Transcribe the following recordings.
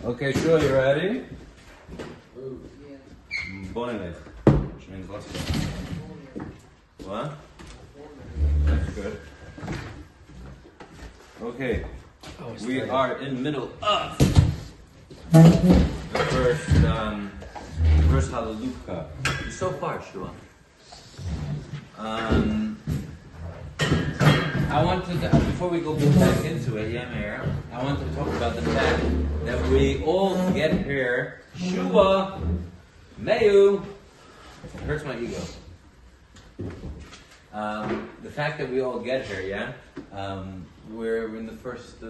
Okay, sure, you ready? Bonnet. Which means let's go. What? That's good. Okay. We are in middle of the first Hallelujah. You're so far, Shua. I wanted to, before we go back into it, Yamir, I want to talk about the fact that we all get here. Shua, Mayu. It hurts my ego. The fact that we all get here, yeah. We're in the first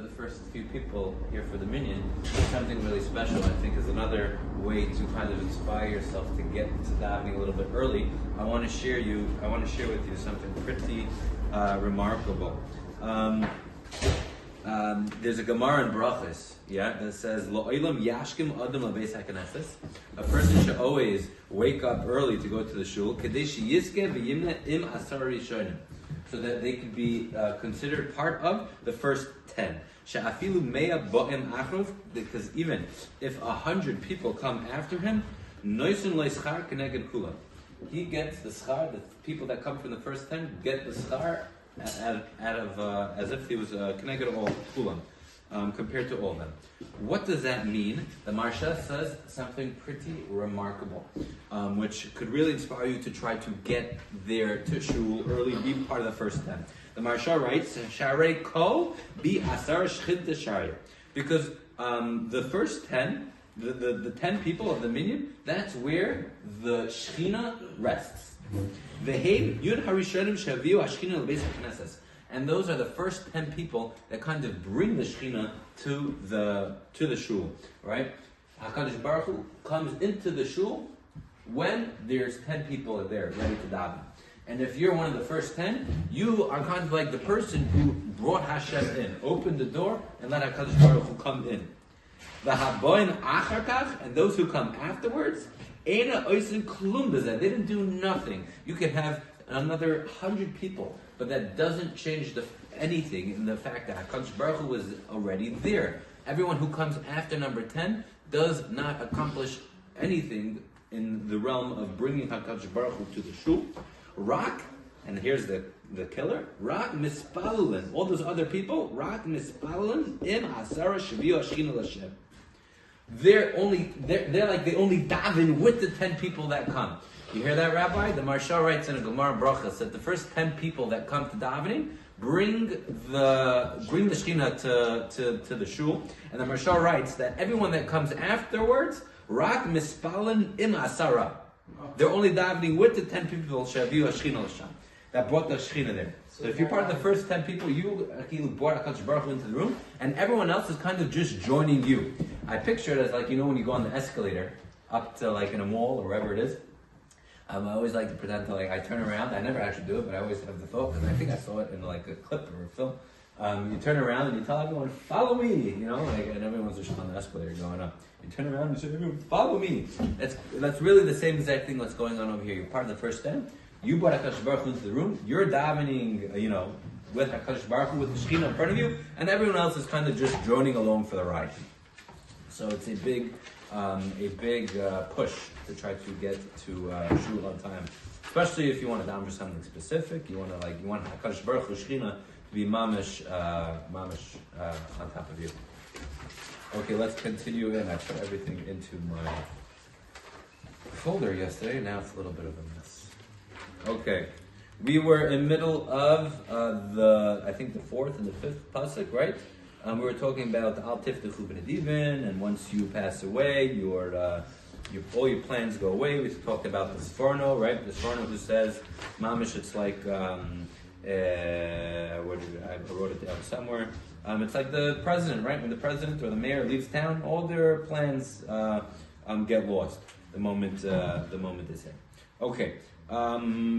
few people here for the minyan. Something really special, I think, is another way to kind of inspire yourself to get to davening a little bit early. I want to share with you something pretty remarkable. There's a Gemara in Brachos, yeah, that says Lo'olam yashkim adam lebeis haKnesses. A person should always wake up early to go to the shul, kadesh yizke v'yimna im asar rishonim, so that they could be considered part of the first 10. She'afilu mea bo'im achrov, because even if 100 people come after him, noisun loischar keneged kulam. He gets the schar. The people that come from the first 10 get the schar out of as if he was connected all kulam, compared to all of them. What does that mean? The Marsha says something pretty remarkable, which could really inspire you to try to get there to shul early, be part of the first 10. The Marsha writes, "Sharei kol bi asar shchit desharia," because the first 10. The 10 people of the minyan, that's where the Shechina rests. And those are the first 10 people that kind of bring the Shechina to the shul, right? HaKadosh Baruch Hu comes into the shul when there's 10 people there ready to daven. And if you're one of the first 10, you are kind of like the person who brought Hashem in, opened the door, and let HaKadosh Baruch Hu come in. The haboin acharkach, and those who come afterwards, eina oisin klum bezeh. They didn't do nothing. You can have another 100 people, but that doesn't change anything in the fact that HaKadosh Baruch Hu was already there. Everyone who comes after number 10 does not accomplish anything in the realm of bringing HaKadosh Baruch Hu to the shul. Rak, and here's the killer. Rak mispalulin. All those other people. Rak mispalulin im asara shavio ashchina l'Hashem. They're only daven with the 10 people that come. You hear that, Rabbi? The Marsha writes in a Gemara Brachos that the first 10 people that come to davening bring the Shechina to the shul, and the Marsha writes that everyone that comes afterwards, rak mispalin im asara. They're only davening with the 10 people shaviu ashchina l'Hashem, that brought the Shechina there. So if you're part of the first 10 people, you brought HaKadosh Baruch Hu into the room, and everyone else is kind of just joining you. I picture it as like, when you go on the escalator up to like in a mall or wherever it is. I always like to pretend to I turn around. I never actually do it, but I always have the thought, because I think I saw it in like a clip or a film. You turn around and you tell everyone, "Follow me," and everyone's just on the escalator going up. You turn around and you say, "Everyone, follow me." That's really the same exact thing that's going on over here. You're part of the first 10. You brought HaKadosh Baruch Hu into the room. You're davening, with HaKadosh Baruch Hu, with the Shechina in front of you, and everyone else is kind of just joining along for the ride. So it's a big push to try to get to shul on time, especially if you want to daven for something specific. You want HaKadosh Baruch Hu Shechina to be mamish on top of you. Okay, let's continue in. I put everything into my folder yesterday. Now it's a little bit of a mess. Okay, we were in middle of the 4th and the 5th pasuk, right? We were talking about Al Tiftechu B'Nedivin, and once you pass away, all your plans go away. We talked about the Sforno, right? The Sforno who says, Mamish, it's like, I wrote it down somewhere. It's like the president, right? When the president or the mayor leaves town, all their plans get lost the moment they say. Okay. Fine.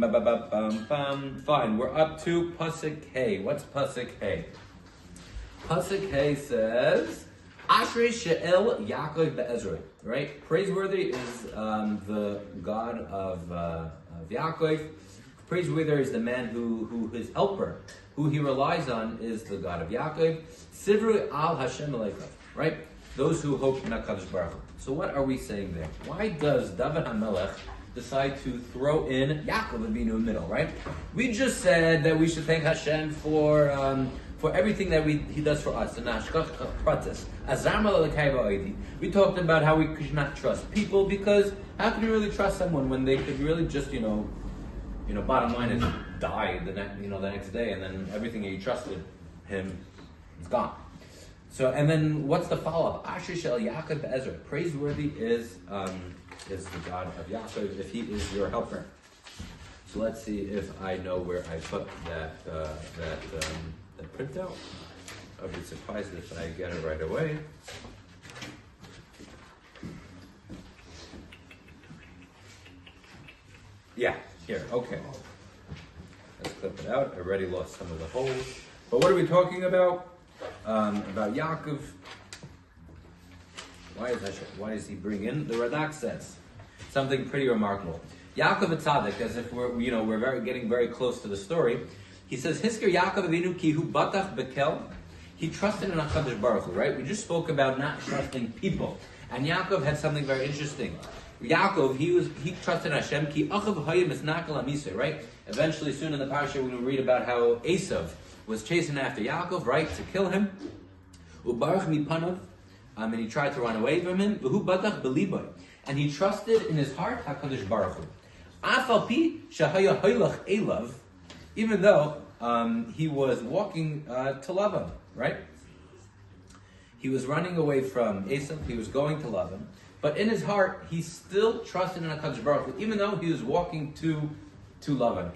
We're up to Pasuk Hey. What's Pasuk Hey? Pasuk Hey says, Ashrei She'el Yaakov Be'ezroi. Right? Praiseworthy is the God of Yaakov. Praiseworthy is the man who his helper, who he relies on, is the God of Yaakov. Sivru al Hashem Aleichem. Right? those who hope in HaKadosh Baruch Hu. So what are we saying there? Why does David HaMelech decide to throw in Yaakov Avinu in the middle, right? We just said that we should thank Hashem for everything that he does for us. We talked about how we could not trust people, because how can you really trust someone when they could really just, bottom line is die the next day, and then everything that you trusted him is gone. So, and then what's the follow-up? Asher shel Yaakov Ezra. Praiseworthy is the God of Yaakov, if he is your helper. So let's see if I know where I put that printout. I'll be surprised if I get it right away. Yeah, here, okay. Let's clip it out. I already lost some of the holes. But what are we talking about? About Yaakov. Why does he bring in? The Radak says something pretty remarkable. Yaakov Tzaddik, as if we're getting very close to the story. He says, Hisker Yaakov Avinu ki hu batach bekel. He trusted in HaKadosh Baruch Hu, right? We just spoke about not trusting people. And Yaakov had something very interesting. Yaakov, he trusted Hashem ki achav hayim misnakal amiseh, right? Eventually, soon in the parasha, we're going to read about how Esav was chasing after Yaakov, right, to kill him. Ubarach mipanav, and he tried to run away from him. V'hu batach beliboy, and he trusted in his heart HaKadosh Baruch Hu. Afal pi shahaya haylach elav, even though he was walking to Lavan, right? He was running away from Esav. He was going to Lavan, but in his heart, he still trusted in HaKadosh Baruch Hu, even though he was walking to Lavan.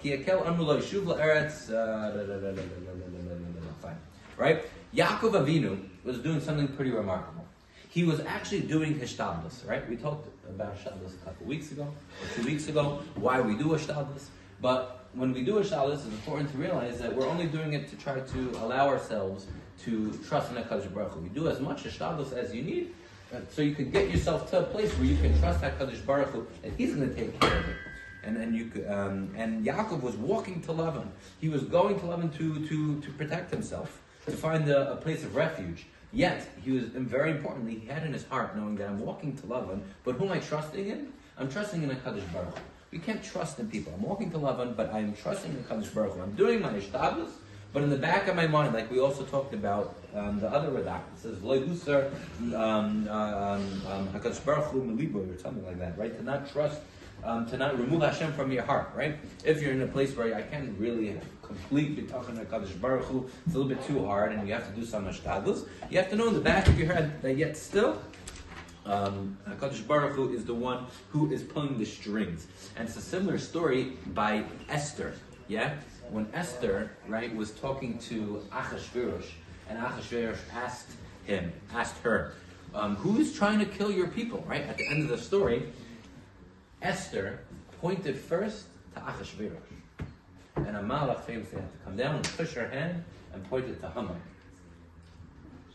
Fine. Right? Yaakov Avinu was doing something pretty remarkable. He was actually doing hishtadlus, right? We talked about hishtadlus a couple weeks ago, or 2 weeks ago, why we do hishtadlus. But when we do hishtadlus, it's important to realize that we're only doing it to try to allow ourselves to trust in HaKadosh Baruch Hu. We do as much hishtadlus as you need, so you can get yourself to a place where you can trust HaKadosh Baruch Hu, and He's going to take care of it. And you could, and Yaakov was walking to Lavan. He was going to Lavan to protect himself, to find a place of refuge. Yet he was, and very importantly, he had in his heart knowing that I'm walking to Lavan, but who am I trusting in? I'm trusting in HaKadosh Baruch Hu. We can't trust in people. I'm walking to Lavan, but I'm trusting in HaKadosh Baruch Hu. I'm doing my ishtadlus, but in the back of my mind, like we also talked about the other redact, it says V'lo yusar HaKadosh Baruch Hu melibo, or something like that, right? To not trust. To not remove Hashem from your heart, right? If you're in a place where I can't really completely talking to HaKadosh Baruch Hu, it's a little bit too hard, and you have to do some hashtadlus. You have to know in the back of your head that yet still, HaKadosh Baruch Hu is the one who is pulling the strings. And it's a similar story by Esther, yeah? When Esther, right, was talking to Achashverosh, and Achashverosh asked her, who is trying to kill your people, right? At the end of the story, Esther pointed first to Achashverosh. And Amalek famously had to come down and push her hand and point it to Haman.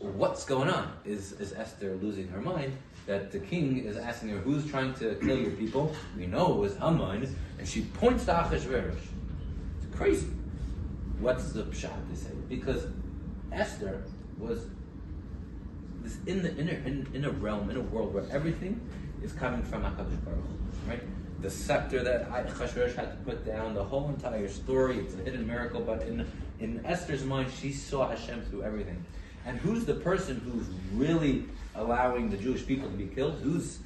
What's going on? Is Esther losing her mind that the king is asking her, who's trying to kill your people? We know it was Haman, and she points to Achashverosh. It's crazy. What's the pshat, they say? Because Esther was this in a realm, in a world where everything is coming from HaKadosh Baruch Hu. Right? The scepter that Achashverosh had to put down, the whole entire story, it's a hidden miracle, but in Esther's mind, she saw Hashem through everything. And who's the person who's really allowing the Jewish people to be killed? Whose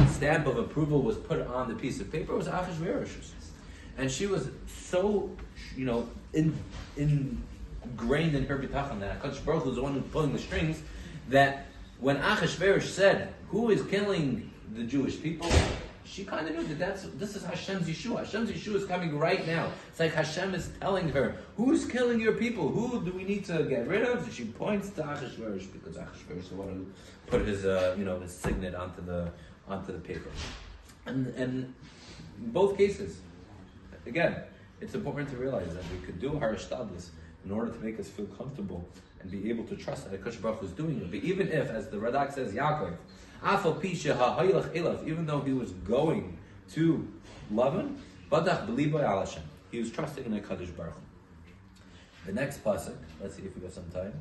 stamp of approval was put on the piece of paper? It was Achashverosh's. And she was so, ingrained in her bitachon that HaKadosh Baruch Hu was the one who's pulling the strings, that when Achashverosh said, who is killing the Jewish people? She kind of knew that this is Hashem's Yeshua. Hashem's Yeshua is coming right now. It's like Hashem is telling her, who's killing your people? Who do we need to get rid of? She points to Achashverosh, because Achashverosh is the one who put his his signet onto the paper. And in both cases, again, it's important to realize that we could do our ishtadlus in order to make us feel comfortable and be able to trust that HaKadosh Baruch Hu is doing it. But even if, as the Radak says, Yaakov, even though he was going to Lavan, he was trusting in HaKadosh Baruch Hu. The next pasuk, let's see if we got some time.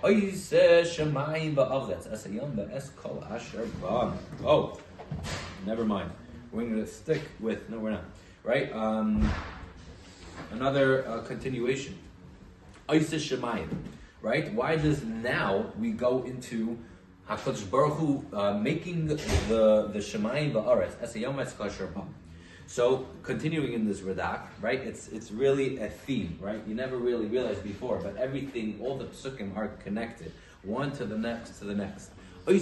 Oiseh Shemayim va'aretz esayom ba'es kol asher ba. Oh, never mind. We're going to stick with, no we're not. Right? Another continuation. Oiseh Shemayim. Right? Why does now we go into HaKadosh Baruch Hu making the Shemayim va'aretz esayom ba'es kol asher ba. So, continuing in this Radak, right, it's really a theme, right? You never really realized before, but everything, all the psukim are connected, one to the next to the next. Right?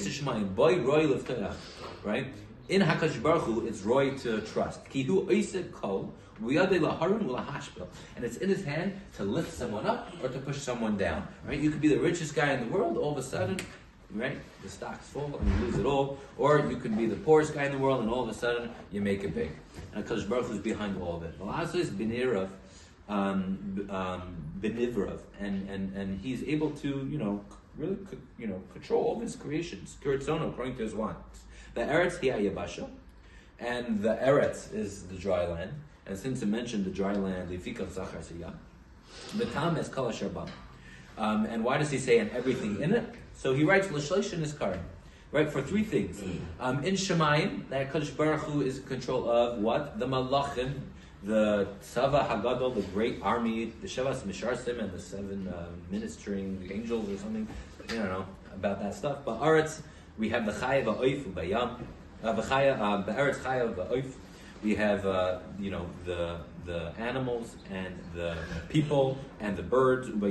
In HaKadosh Baruch Hu, it's roy to trust. Kihu oiseh kol, and it's in his hand to lift someone up or to push someone down, right? You could be the richest guy in the world, all of a sudden, right, the stocks fall and you lose it all, or you could be the poorest guy in the world and all of a sudden you make it big. And HaKadosh Baruch Hu is behind all of it. And he's able to, really, control all of his creations. According to his wants. The Eretz hiya yabasha, and the Eretz is the dry land. And since I mentioned the dry land, Lifikav Zachar Siyah, the Tam is Kal Asher Ba. And why does he say and everything in it? So he writes L'shleish in his card, right, for three things. In Shemayim, that HaKadosh Baruch Hu is in control of what? The Malachim, the Tzava Hagadol, the great army, the Shevas Misharsim, and the seven ministering angels or something. I don't know about that stuff. But Aretz, we have the Chaya Va'oif Ubayam, the Eretz Chaya Va'oif. We have, the animals and the people and the birds. And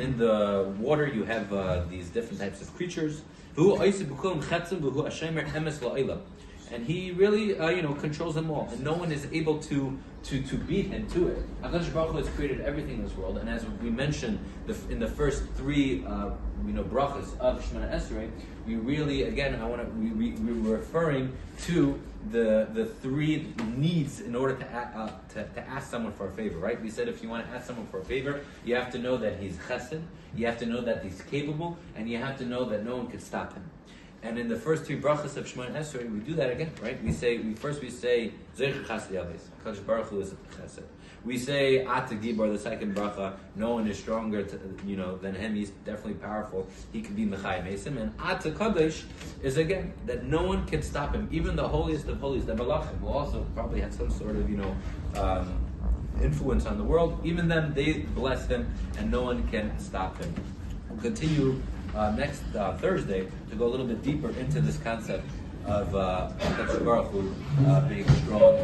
in the water you have these different types of creatures. And he really, controls them all, and no one is able to beat him to it. HaKadosh Baruch Hu has created everything in this world, and as we mentioned in the first three, brachas of Shemona Esrei, we really, again, we're referring to the three needs in order to ask someone for a favor, right? We said if you want to ask someone for a favor, you have to know that he's chesed, you have to know that he's capable, and you have to know that no one can stop him. And in the first three brachas of Shemona Esrei, we do that again, right? We say Zeich Chasdi Aves, HaKadosh Baruch Hu is chesed. We say Ata Gibor, the second bracha, no one is stronger than him, he's definitely powerful, he can be Mechayim Esim. And Ata Kadosh is again, that no one can stop him, even the holiest of holies, the Malachim, who also probably had some sort of, influence on the world, even them, they bless him, and no one can stop him. We'll continue next Thursday to go a little bit deeper into this concept of HaKadosh Baruch Hu being strong.